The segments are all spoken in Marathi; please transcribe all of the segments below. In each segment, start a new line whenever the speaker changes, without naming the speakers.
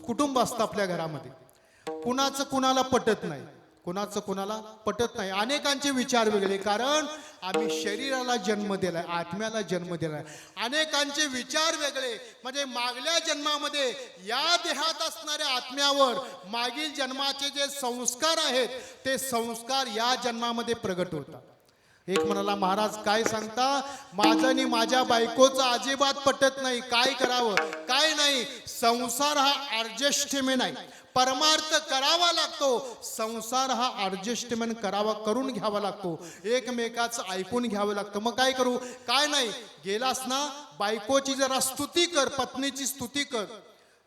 कुटुंब असतं आपल्या घरामध्ये, कुणाचं कुणाला पटत नाही, कुणाचं कुणाला पटत नाही. अनेकांचे विचार वेगळे, कारण आम्ही शरीराला जन्म दिलाय, आत्म्याला जन्म दिलाय. अनेकांचे विचार वेगळे, म्हणजे मागल्या जन्मामध्ये या देहात असणाऱ्या आत्म्यावर मागील जन्माचे जे संस्कार आहेत ते संस्कार या जन्मामध्ये प्रगट होतात. एक म्हणाला, महाराज काय सांगता, माझं आणि माझ्या बायकोचं अजिबात पटत नाही, काय करावं? काय नाही, संसार हा ॲडजस्टमेंट आहे, परमार्थ करावा लागतो. संसार हा ॲडजस्टमेंट करून घ्यावा लागतो, एकमेकाचं ऐकून घ्यावं लागतं. मग काय करू? काय नाही, गेलास ना, बायकोची जरा स्तुती कर, पत्नीची स्तुती कर.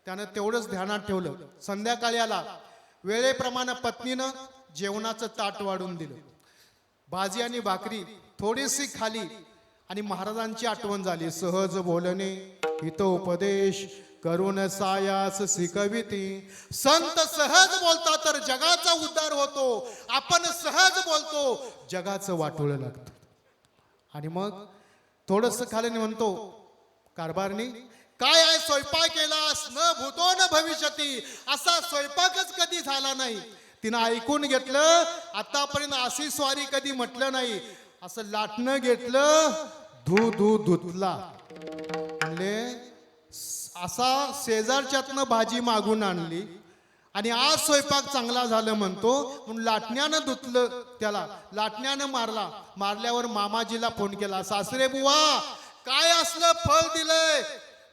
त्यानं तेवढंच ध्यानात ठेवलं. संध्याकाळी आला, वेळेप्रमाणे पत्नीनं जेवणाचं ताट वाढून दिलं, भाजी आणि भाकरी थोडीशी खाली, आणि महाराजांची आठवण झाली. सहज बोलणे हितोपदेश करून सायास शिकविती. संत सहज बोलता तर जगाचा उद्धार होतो, आपण सहज बोलतो जगाचं वाटोळं लागतं. आणि मग थोडंसं खाली म्हणतो, कारभारनी काय आहे, स्वयंपाक केलास, न भूतो न भविष्यती, असा स्वयंपाकच कधी झाला नाही. तिनं ऐकून घेतलं, आतापर्यंत अशी स्वारी कधी म्हटलं नाही. असं लाटणं घेतलं, धुतला, म्हणले असा शेजारच्यातनं भाजी मागून आणली आणि आज स्वयंपाक चांगला झालं म्हणतो, म्हणून लाटण्यानं धुतलं, त्याला लाटण्यानं मारल्यावर मामाजीला फोन केला, सासरे बुवा काय असलं फळ दिलंय?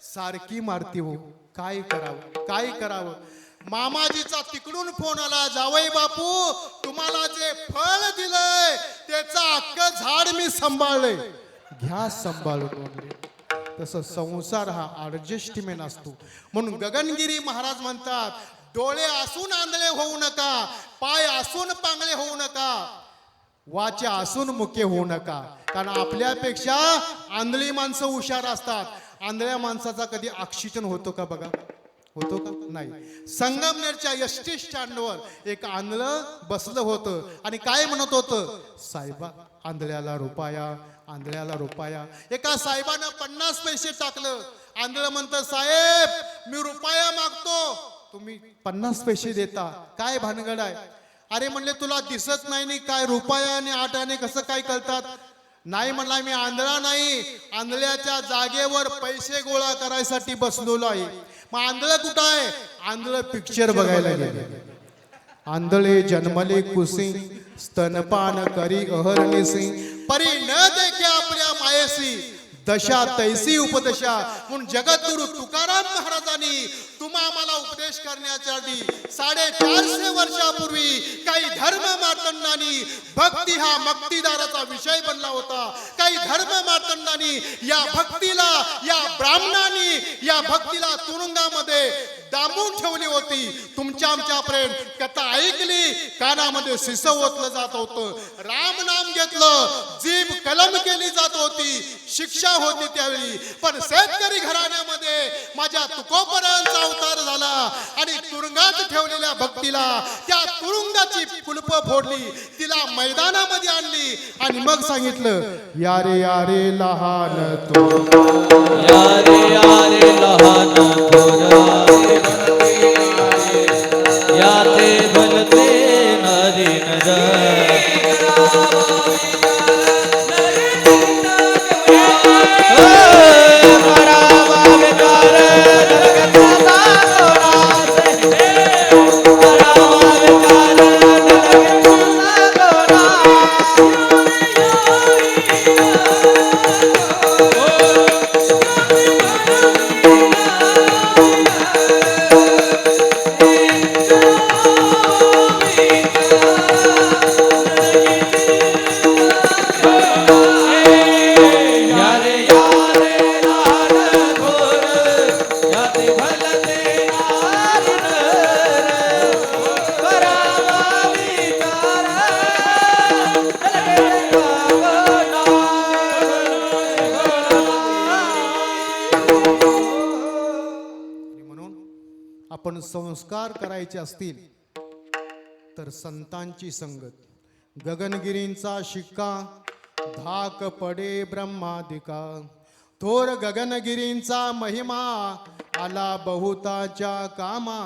सारखी मारती हो, काय करावं? मामाजीचा तिकडून फोन आला, जावई बापू तुम्हाला जे फळ दिलंय त्याचं अख्खं झाड मी सांभाळलंय, घ्या सांभाळून. तसं संसार हा ॲडजस्टमेंट असतो. म्हणून गगनगिरी महाराज म्हणतात, डोळे असून आंधळे होऊ नका, पाय असून पांगळे होऊ नका, वाचा असून मुके होऊ नका. कारण आपल्यापेक्षा आंधळी माणसं हुशार असतात. आंधळ्या माणसाचा कधी ऑक्सिजन होतो का? बघा, होतो का? नाही. संगमनेरच्या एसटी स्टँडवर एक आंधळं बसलं होतं आणि काय म्हणत होतं, साहेबा आंधळ्याला रुपया. एका साहेबानं 50 पैसे टाकलं. आंधळं म्हणतं, साहेब मी रुपया मागतो, तुम्ही 50 पैसे देता, काय भानगड आहे? अरे म्हणले तुला दिसत नाही काय रुपया आणि 8 आणे कसं काय कळतात? नाही म्हणला, मी आंधळा नाही, आंधळ्याच्या जागेवर पैसे गोळा करायसाठी बसलेलो आहे. मग आंधळ कुठं आहे? आंधळ पिक्चर बघायला गेले. आंधळे जन्मले कुसी, स्तनपान करी अहर्निसी, परी न देखे आपल्या मायेसी, दशा तैसी उपदशा. म्हणून जगद्गुरु तुकाराम महाराजांनी तुम्हा आम्हाला उपदेश करण्याच्या आधी 450 वर्षापूर्वी काही धर्म मार्तंडांनी, भक्ती हा मक्तीदाराचा विषय बनला होता, काही धर्म मार्तंडांनी या भक्तीला, या ब्राह्मणांनी या भक्तीला तुरुंगामध्ये दाबून ठेवली होती. तुमच्या आमच्यापर्यंत कथा ऐकली, कानामध्ये शिसव ओतलं जात होतं, राम नाम घेतलं, जीभ कलम केली जात होती, शिक्षा होती त्यावेळी. पण शेतकरी घराण्यामध्ये माझ्या तुकोबरायांचा अवतार झाला आणि तुरुंगात ठेवलेल्या भक्तीला, त्या तुरुंगाची कुलप फोडली, तिला मैदानामध्ये आणली आणि मग सांगितलं, यारे यारे लहान थोर,
यारे यारे लहान थोर, याते भलते नरी नर.
आपण संस्कार करायचे असतील तर संतांची संगत. गगनगिरींचा शिक्का धाक पडे ब्रह्मादिका, थोर गगनगिरींचा महिमा आला बहुताच्या कामा.